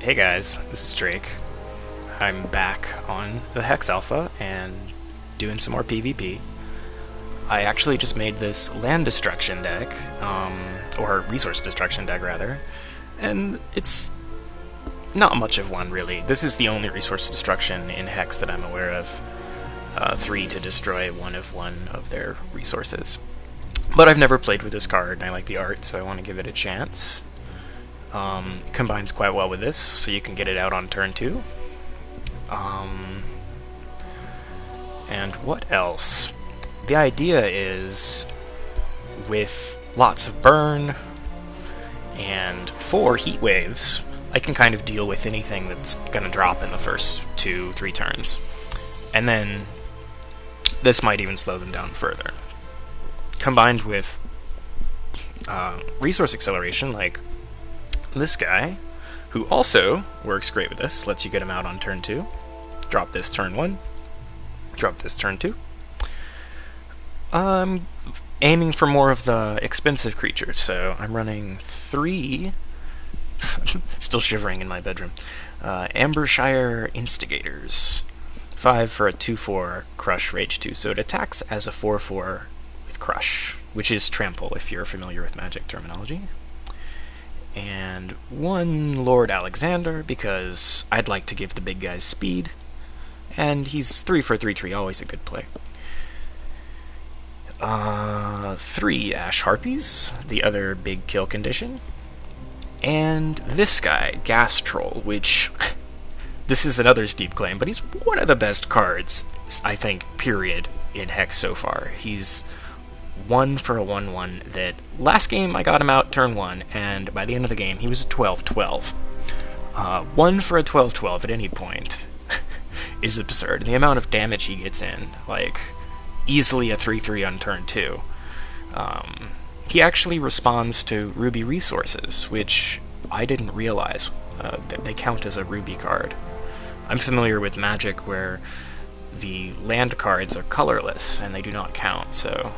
Hey guys, this is Drake. I'm back on the HEX Alpha and doing some more PvP. I actually just made this land destruction deck, or resource destruction deck rather, and it's not much of one really. This is the only resource destruction in HEX that I'm aware of. 3 to destroy one of their resources. But I've never played with this card, and I like the art, so I want to give it a chance. It combines quite well with this, so you can get it out on turn 2. And what else? The idea is, with lots of burn and 4 heat waves, I can kind of deal with anything that's going to drop in the first 2-3 turns. And then this might even slow them down further. Combined with resource acceleration, like this guy, who also works great with this, lets you get him out on turn 2. Drop this turn 1. Drop this turn 2. I'm aiming for more of the expensive creatures, so I'm running 3... still shivering in my bedroom. Ambershire Instigators. 5 for a 2/4 Crush Rage 2, so it attacks as a 4/4 with Crush, which is Trample if you're familiar with Magic terminology. And 1 Lord Alexander, because I'd like to give the big guys speed, and he's 3 for a 3/3, always a good play. 3 Ash Harpies, the other big kill condition. And this guy, Gas Troll, which... this is another steep claim, but he's one of the best cards, I think, period, in HEX so far. He's 1 for a 1/1 that last game I got him out turn 1, and by the end of the game he was a 12/12. 1 for a 12/12 at any point is absurd. And the amount of damage he gets in, like, easily a 3/3 on turn 2. He actually responds to Ruby resources, which I didn't realize that they count as a Ruby card. I'm familiar with Magic where the land cards are colorless and they do not count, so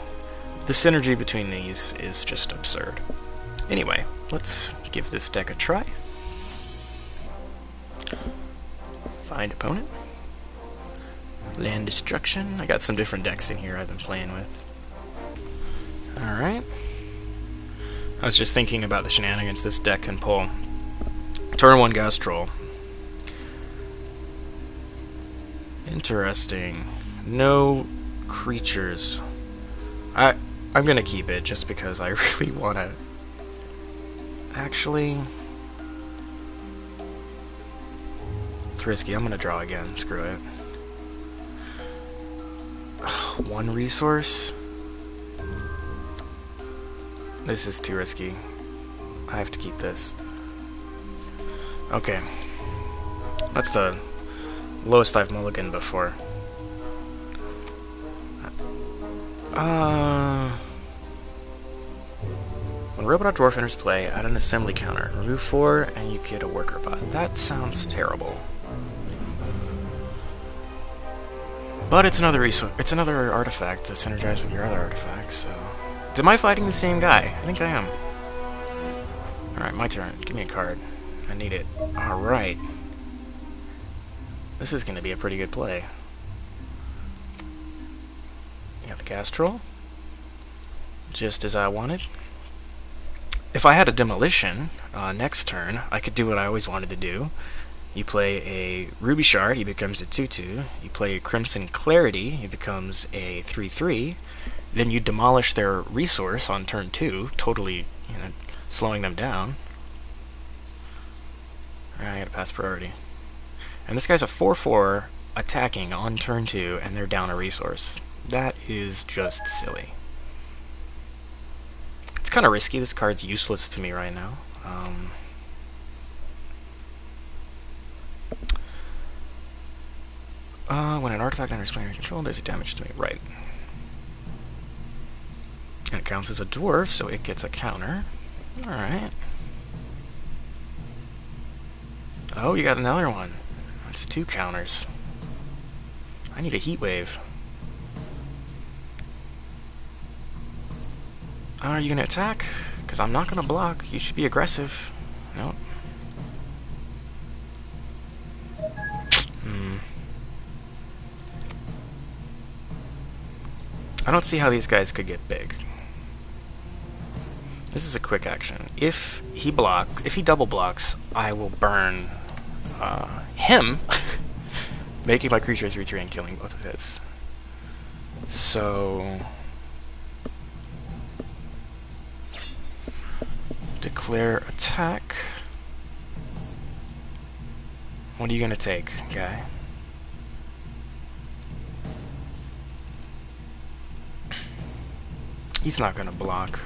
the synergy between these is just absurd. Anyway, let's give this deck a try. Find opponent. Land destruction. I got some different decks in here I've been playing with. Alright. I was just thinking about the shenanigans this deck can pull. Turn 1 Gas Troll. Interesting. No creatures. I'm gonna keep it just because I really wanna... Actually... it's risky. I'm gonna draw again. Screw it. 1 resource? This is too risky. I have to keep this. Okay. That's the lowest I've mulliganed before. When Robot Dwarf enters play, add an assembly counter. Remove 4 and you get a worker bot. That sounds terrible. But it's another resource. It's another artifact to synergize with your other artifacts, so... Am I fighting the same guy? I think I am. Alright, my turn. Give me a card. I need it. Alright. This is going to be a pretty good play. You got the Gas Troll. Just as I wanted. If I had a Demolition next turn, I could do what I always wanted to do. You play a Ruby Shard, he becomes a 2/2. You play a Crimson Clarity, he becomes a 3/3. Then you demolish their resource on turn 2, totally, slowing them down. Alright, I gotta pass priority. And this guy's a 4/4 attacking on turn 2, and they're down a resource. That is just silly. It's kind of risky. This card's useless to me right now. When an artifact enters player control, does it damage to me? Right. And it counts as a dwarf, so it gets a counter. Alright. Oh, you got another one. That's 2 counters. I need a heat wave. Are you gonna attack? Because I'm not gonna block. You should be aggressive. Nope. I don't see how these guys could get big. This is a quick action. If he double blocks, I will burn him, making my creature 3/3 and killing both of his. So declare attack. What are you gonna take, guy? He's not gonna block.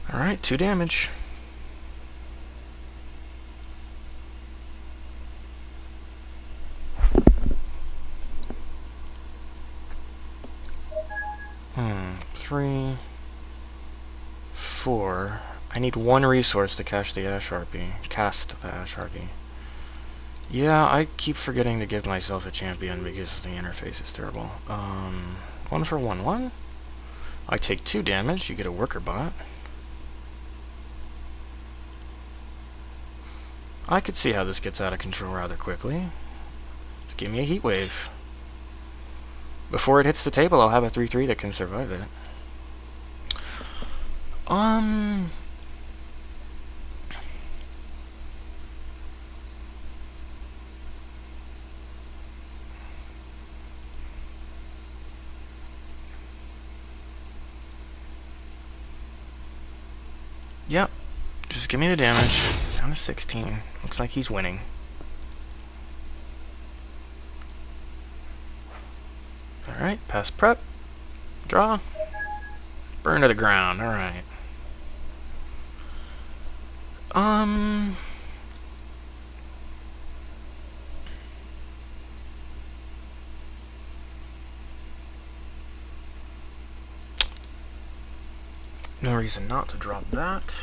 Alright, 2 damage. Three, 4. I need 1 resource to cast the Ash Harpy. Yeah, I keep forgetting to give myself a champion because the interface is terrible. 1 for 1/1. I take 2 damage. You get a worker bot. I could see how this gets out of control rather quickly. Just give me a heat wave. Before it hits the table, I'll have a 3/3 that can survive it. Yep. Just give me the damage. Down to 16. Looks like he's winning. Alright, pass prep. Draw. Burn to the ground. Alright. No reason not to drop that.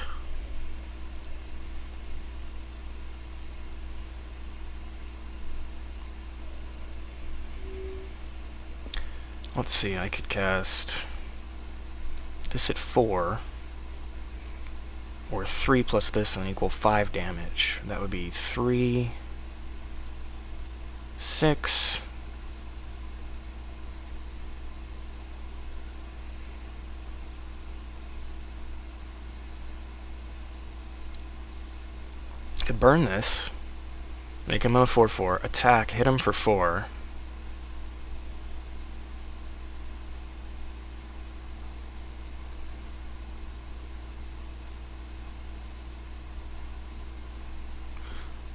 Let's see, I could cast this at 4, or 3 plus this and equal 5 damage. That would be 3, 6, could burn this, make him a 4/4, attack, hit him for 4.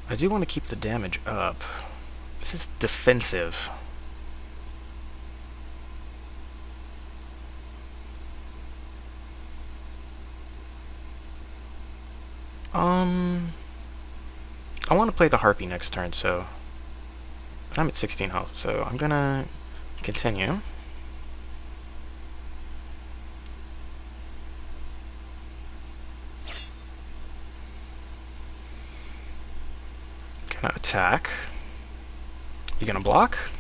I do want to keep the damage up. This is defensive. I want to play the Harpy next turn, so I'm at 16 health, so I'm gonna continue. Gonna attack. You gonna block?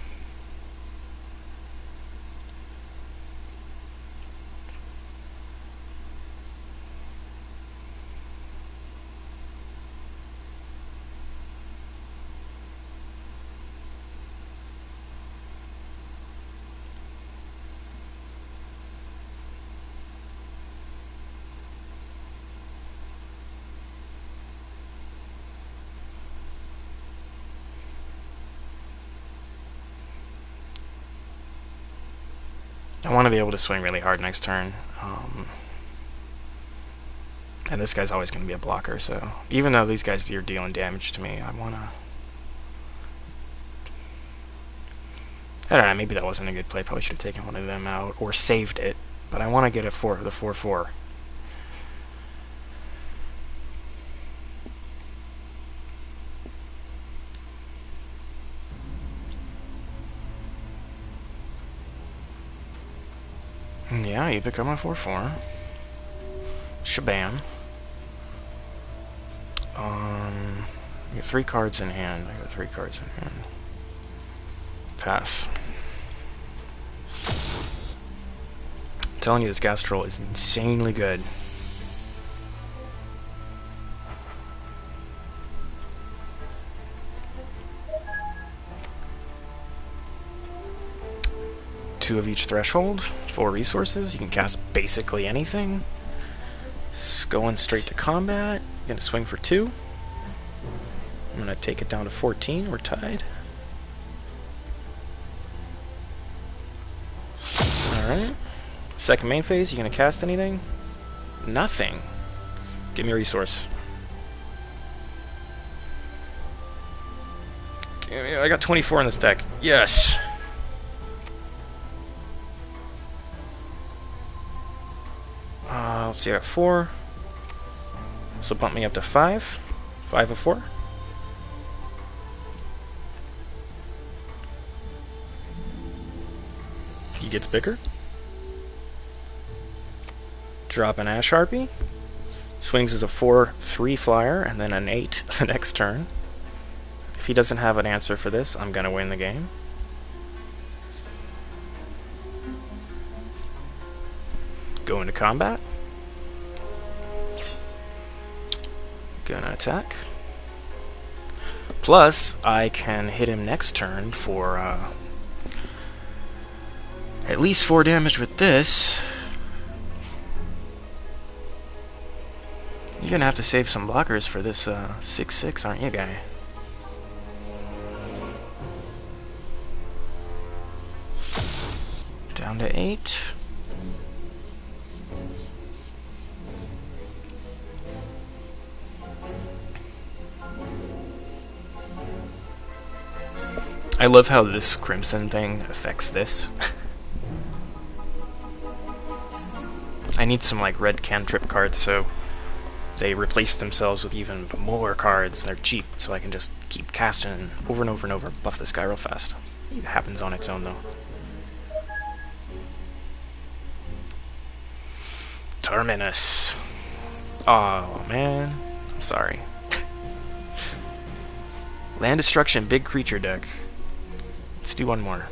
I want to be able to swing really hard next turn. And this guy's always going to be a blocker, so even though these guys are dealing damage to me, I want to... I don't know, maybe that wasn't a good play. Probably should have taken one of them out or saved it, but I want to get the 4/4. Yeah, you become a 4/4. Shabam. You get 3 cards in hand. I got 3 cards in hand. Pass. I'm telling you, this gas troll is insanely good. 2 of each threshold, 4 resources. You can cast basically anything. Going straight to combat. Gonna swing for 2. I'm gonna take it down to 14. We're tied. Alright. Second main phase, you gonna cast anything? Nothing. Give me a resource. I got 24 in this deck. Yes! Let's see, I got 4. So bump me up to 5. 5 of 4. He gets bigger. Drop an Ash Harpy. Swings as a 4/3 flyer, and then an 8 the next turn. If he doesn't have an answer for this, I'm gonna win the game. Go into combat. Gonna attack. Plus, I can hit him next turn for at least 4 damage with this. You're gonna have to save some blockers for this 6/6, aren't you, guy? Down to 8. I love how this Crimson thing affects this. I need some like red cantrip cards so they replace themselves with even more cards. They're cheap, so I can just keep casting and over and over, buff this guy real fast. It happens on its own though. Terminus. Oh man, I'm sorry. Land destruction, big creature deck. Let's do one more.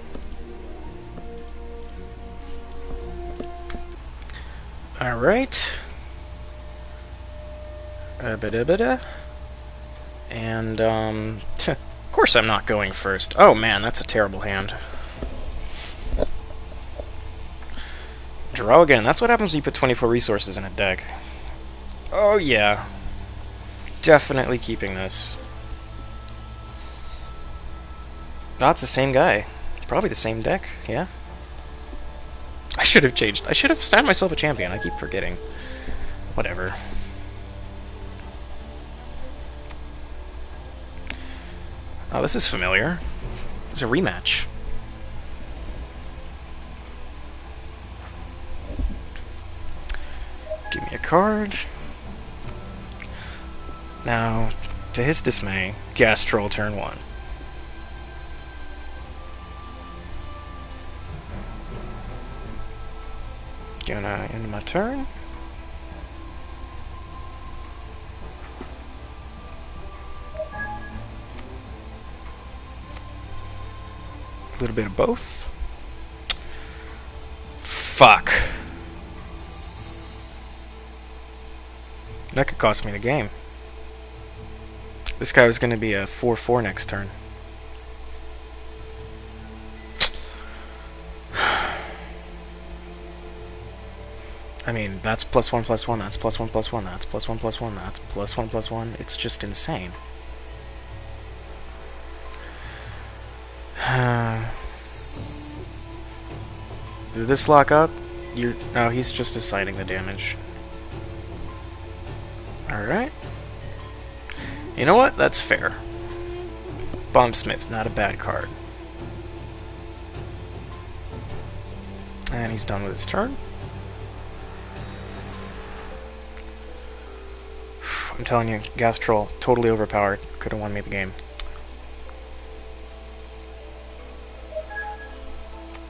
Alright. And, of course I'm not going first. Oh man, that's a terrible hand. Draw again. That's what happens when you put 24 resources in a deck. Oh yeah. Definitely keeping this. Oh, it's the same guy. Probably the same deck, yeah? I should have changed. I should have signed myself a champion. I keep forgetting. Whatever. Oh, this is familiar. It's a rematch. Give me a card. Now, to his dismay, Gas Troll turn 1. Gonna end my turn. A little bit of both. Fuck. That could cost me the game. This guy was gonna be a 4/4 next turn. I mean, that's +1/+1, that's +1/+1, that's +1/+1, that's +1/+1. It's just insane. Did this lock up? No, he's just assigning the damage. Alright. You know what? That's fair. Bombsmith, not a bad card. And he's done with his turn. I'm telling you, Gas Troll, totally overpowered. Could have won me the game.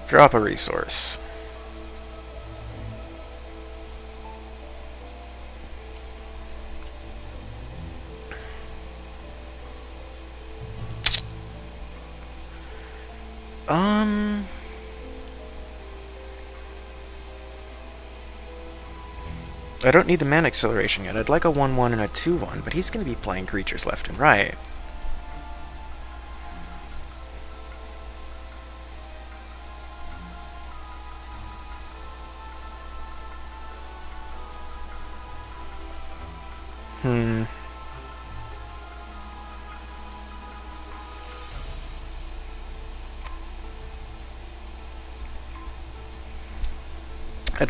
Drop a resource. I don't need the mana acceleration yet. I'd like a 1/1 and a 2/1, but he's going to be playing creatures left and right. I'd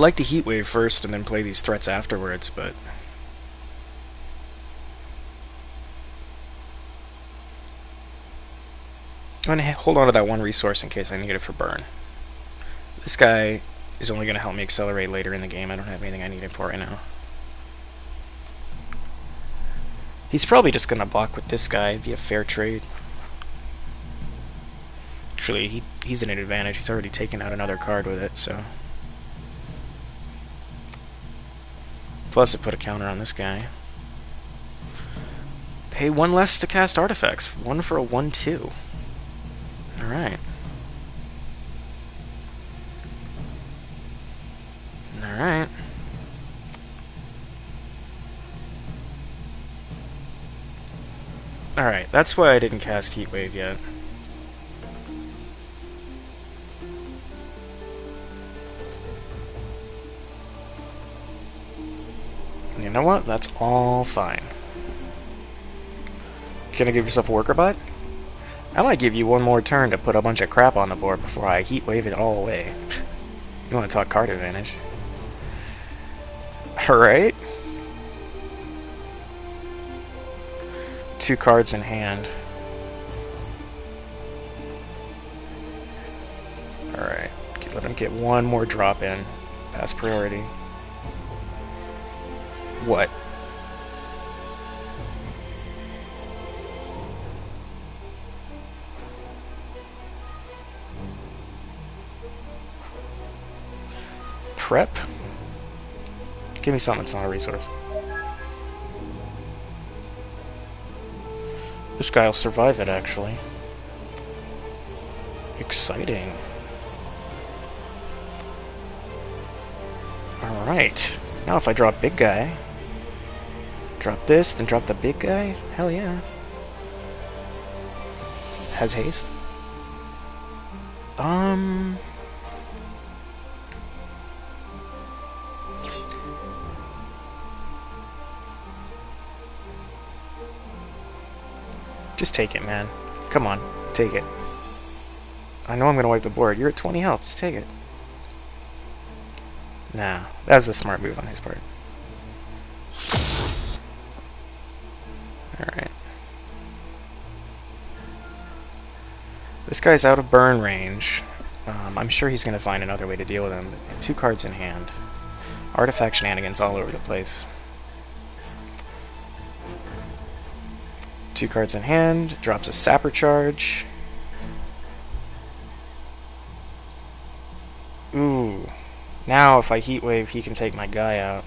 like to heat wave first and then play these threats afterwards, but I'm going to hold on to that one resource in case I need it for burn. This guy is only going to help me accelerate later in the game. I don't have anything I need it for right now. He's probably just going to block with this guy. It'd be a fair trade. Actually, he's at an advantage. He's already taken out another card with it, so... Plus, it put a counter on this guy. Pay 1 less to cast artifacts. 1 for a 1/2. Alright. Alright. Alright, that's why I didn't cast Heat Wave yet. You know what? That's all fine. Gonna give yourself a worker bot? I might give you one more turn to put a bunch of crap on the board before I heat wave it all away. You want to talk card advantage? Alright. 2 cards in hand. Alright. Let him get one more drop in. Pass priority. What? Prep? Give me something that's not a resource. This guy will survive it, actually. Exciting. Alright. Now if I drop big guy... Drop this, then drop the big guy? Hell yeah. Has haste? Just take it, man. Come on, take it. I know I'm gonna wipe the board. You're at 20 health, just take it. Nah, that was a smart move on his part. Alright. This guy's out of burn range. I'm sure he's gonna find another way to deal with him. 2 cards in hand. Artifact shenanigans all over the place. 2 cards in hand, drops a Sapphire charge. Ooh. Now if I heat wave, he can take my guy out.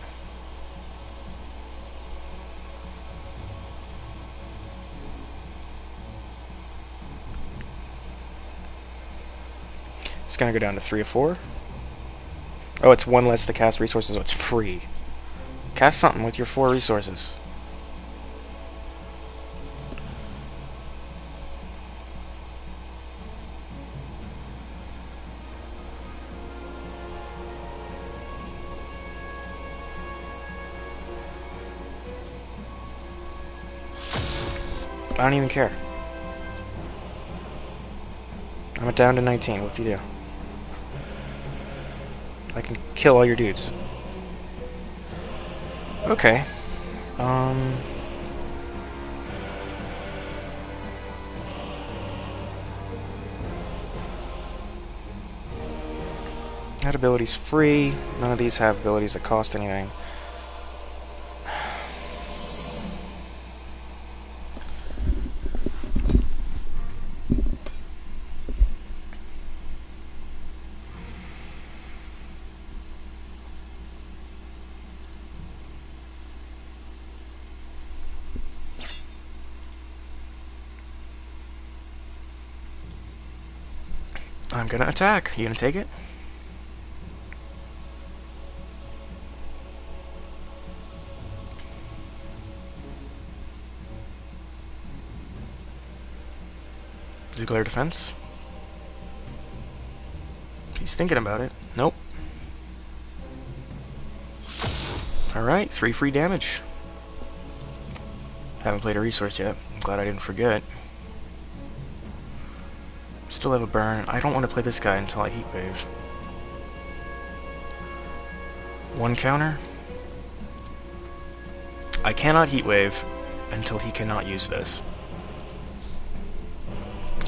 It's gonna go down to 3 of 4. Oh, it's 1 less to cast resources, so it's free. Cast something with your 4 resources. I don't even care. I'm down to 19. What do you do? I can kill all your dudes. Okay. That ability's free. None of these have abilities that cost anything. I'm gonna attack. You gonna take it? Declare defense. He's thinking about it. Nope. Alright, 3 free damage. Haven't played a resource yet. I'm glad I didn't forget. Still have a burn. I don't want to play this guy until I heat wave. One counter. I cannot heat wave until he cannot use this.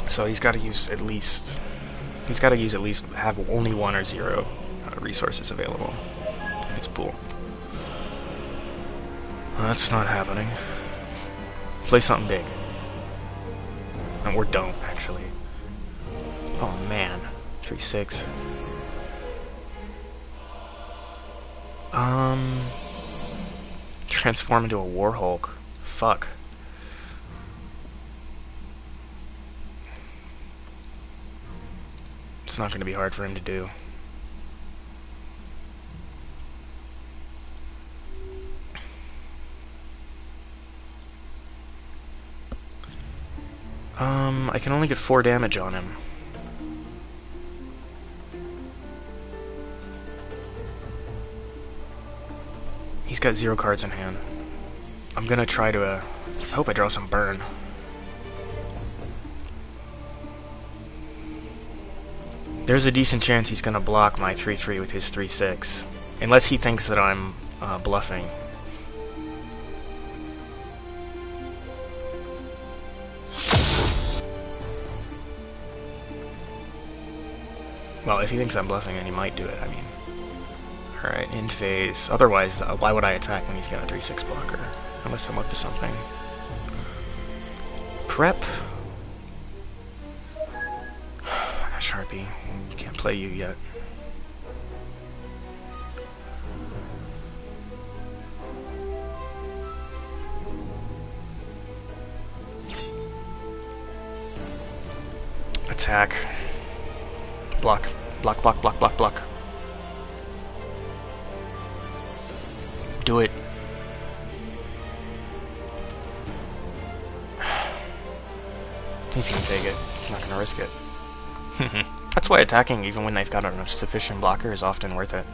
So he's got to use at least. He's got to use at least have only 1 or 0 resources available in his pool. That's not happening. Play something big. Or don't, actually. Oh man. 3-6. Transform into a War Hulk. Fuck. It's not going to be hard for him to do. I can only get 4 damage on him. He's got 0 cards in hand. I'm gonna try to, I hope I draw some burn. There's a decent chance he's gonna block my 3-3 with his 3-6. Unless he thinks that I'm bluffing. Well, if he thinks I'm bluffing, then he might do it, I mean. Alright, in phase. Otherwise, why would I attack when he's got a 3-6 blocker? Unless I'm up to something. Prep. Ash Harpy. Can't play you yet. Attack. Block. Block, block, block, block, block. Do it. He's gonna take it. He's not gonna risk it. That's why attacking, even when they've got a sufficient blocker, is often worth it.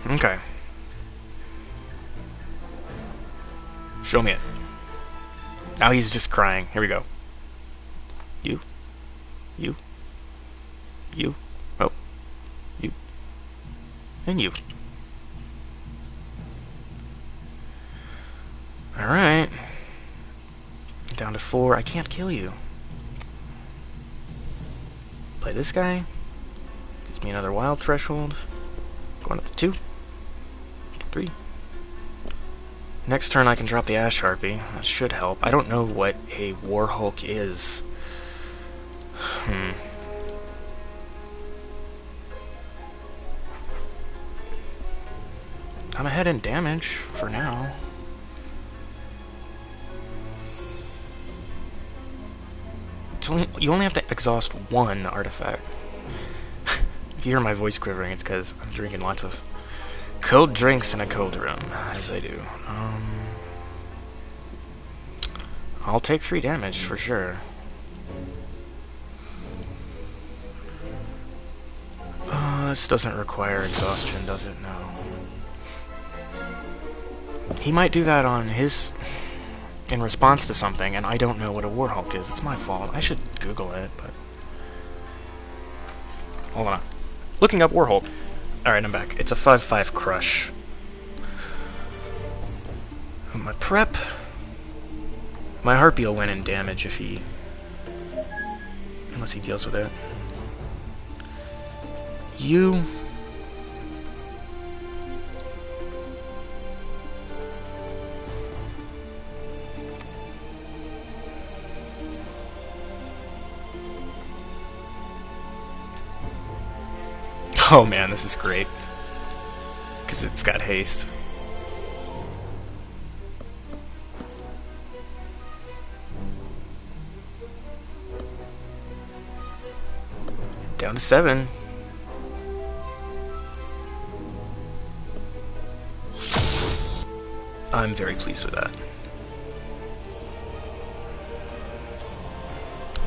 Okay. Show me it. Now he's just crying. Here we go. You. You. You. Oh. You. And you. Alright. Down to 4. I can't kill you. Play this guy. Gives me another wild threshold. Going up to 2. 3. Next turn I can drop the Ash Harpy. That should help. I don't know what a War Hulk is. I'm ahead in damage for now. You only have to exhaust 1 artifact. If you hear my voice quivering, it's because I'm drinking lots of cold drinks in a cold room, as I do. I'll take 3 damage for sure. This doesn't require exhaustion, does it? No. He might do that on his... in response to something, and I don't know what a War Hulk is. It's my fault. I should Google it, but... Hold on. Looking up War Hulk. Alright, I'm back. It's a 5-5 crush. My prep... My Harpy will win in damage if he... unless he deals with it. You... Oh man, this is great. Because it's got haste. Down to 7. I'm very pleased with that.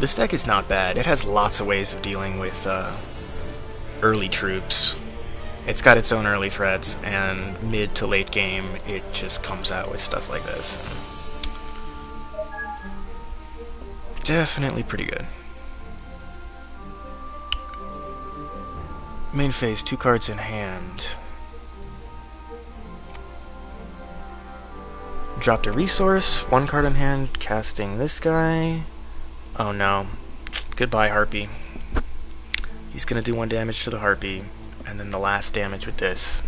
This deck is not bad. It has lots of ways of dealing with early troops. It's got its own early threats, and mid to late game, it just comes out with stuff like this. Definitely pretty good. Main phase, 2 cards in hand. Dropped a resource, 1 card in hand, casting this guy. Oh no. Goodbye, Harpy. He's gonna do 1 damage to the Harpy, and then the last damage with this.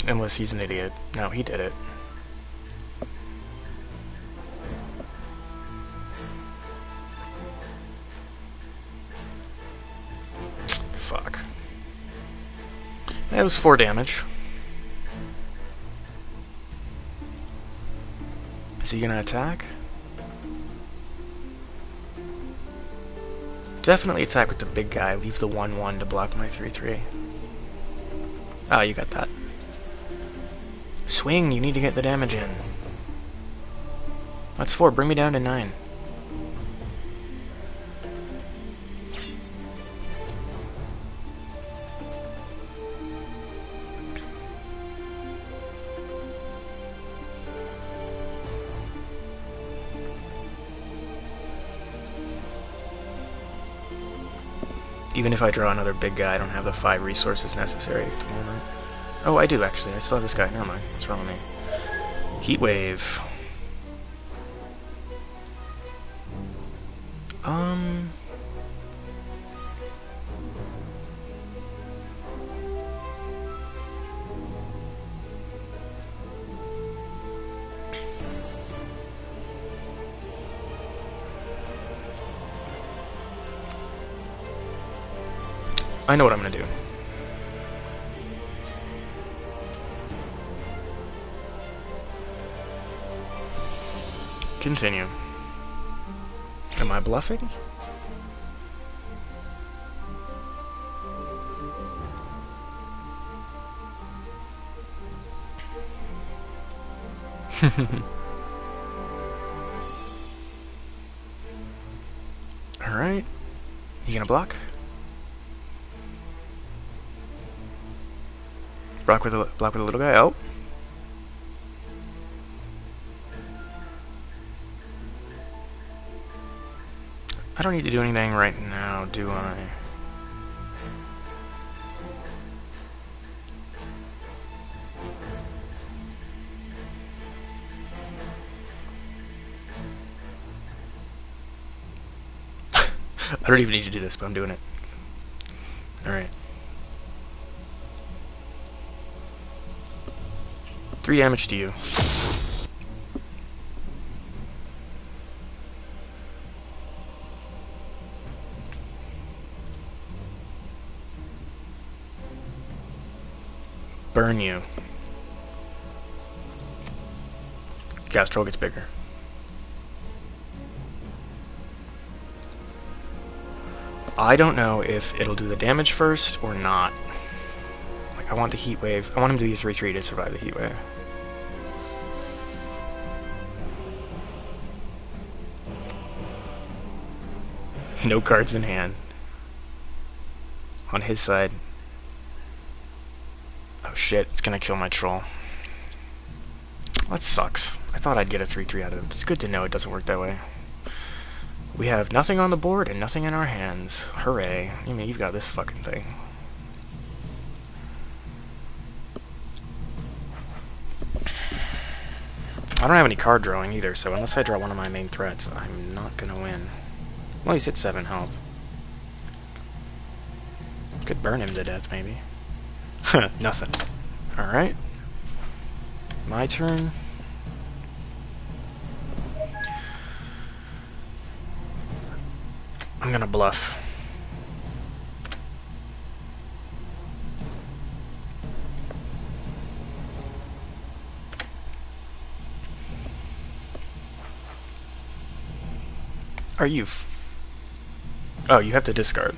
Unless he's an idiot. No, he did it. Fuck. That was 4 damage. Is he gonna attack? Definitely attack with the big guy. Leave the 1/1 to block my 3/3. Ah, you got that. Swing, you need to get the damage in. That's 4, bring me down to 9. Even if I draw another big guy, I don't have the 5 resources necessary at the moment. Oh, I do, actually. I still have this guy. Never mind. What's wrong with me? Heat Wave. I know what I'm gonna do. Continue. Am I bluffing? Alright. You gonna block? Block with a little guy. Oh. I don't need to do anything right now, do I? I don't even need to do this, but I'm doing it. Alright. 3 damage to you. Burn you. Gas troll gets bigger. I don't know if it'll do the damage first or not. Like, I want the heat wave. I want him to be a 3/3 to survive the heat wave. No cards in hand. On his side. Oh shit, it's gonna kill my troll. That sucks. I thought I'd get a 3/3 out of it. It's good to know it doesn't work that way. We have nothing on the board and nothing in our hands. Hooray. I mean, you've got this fucking thing. I don't have any card drawing either, so unless I draw one of my main threats, I'm not gonna win. Well, he's at 7 health. Could burn him to death, maybe. Nothing. Alright. My turn. I'm gonna bluff. Are you... Oh, you have to discard.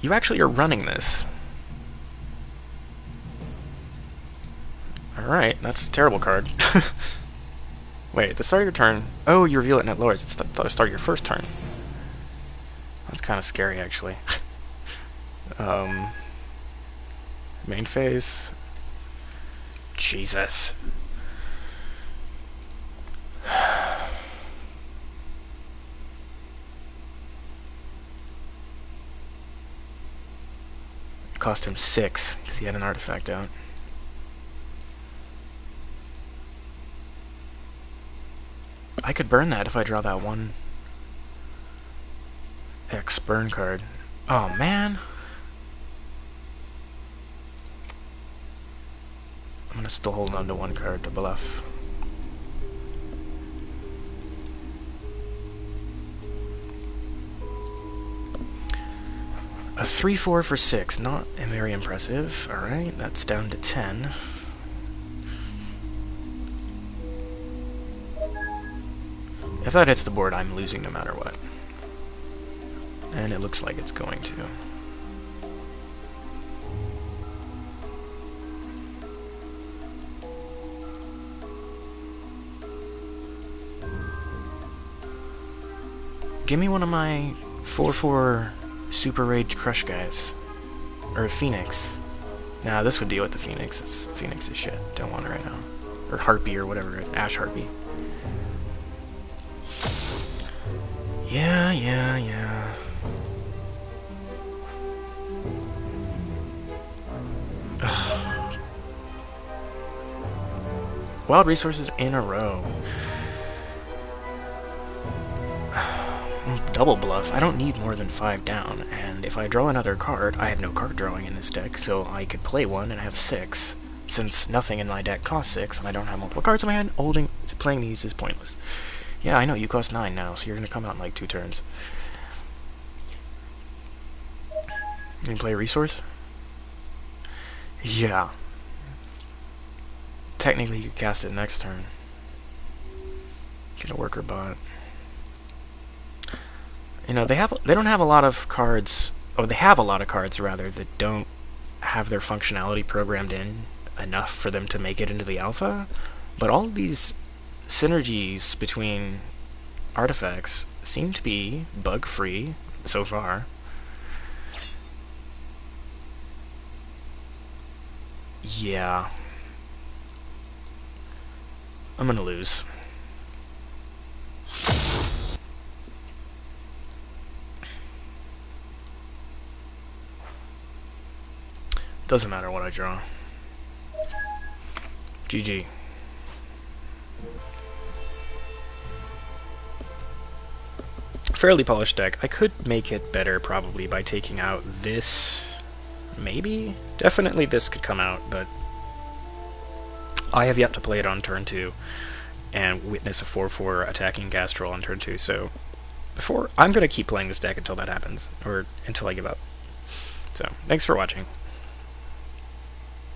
You actually are running this. Alright, that's a terrible card. Wait, at the start of your turn... Oh, you reveal it and it lowers. It's the start of your first turn. That's kind of scary, actually. Main phase. Jesus. It cost him 6 because he had an artifact out. I could burn that if I draw that one X burn card. Oh man. I'm gonna still hold on to one card to bluff. A 3/4 for 6, not very impressive. Alright, that's down to 10. If that hits the board, I'm losing no matter what. And it looks like it's going to. Give me one of my 4/4 Super Rage Crush guys. Or a Phoenix. Nah, this would deal with the Phoenix. Phoenix is shit. Don't want it right now. Or Harpy or whatever. Ash Harpy. Yeah. Ugh. Wild resources in a row. Double bluff. I don't need more than 5 down, and if I draw another card, I have no card drawing in this deck, so I could play one and have 6. Since nothing in my deck costs 6, and I don't have multiple cards in my hand, playing these is pointless. Yeah, I know, you cost 9 now, so you're going to come out in like 2 turns. You can play a resource? Yeah. Technically, you could cast it next turn. Get a worker bot. You know, they don't have a lot of cards, or they have a lot of cards, rather, that don't have their functionality programmed in enough for them to make it into the alpha, but all of these synergies between artifacts seem to be bug-free so far. Yeah. I'm gonna lose. Doesn't matter what I draw. GG. Fairly polished deck. I could make it better probably by taking out this. Maybe? Definitely this could come out, but I have yet to play it on turn 2 and witness a 4/4 attacking Gastrol on turn 2, so I'm going to keep playing this deck until that happens, or until I give up. So, thanks for watching.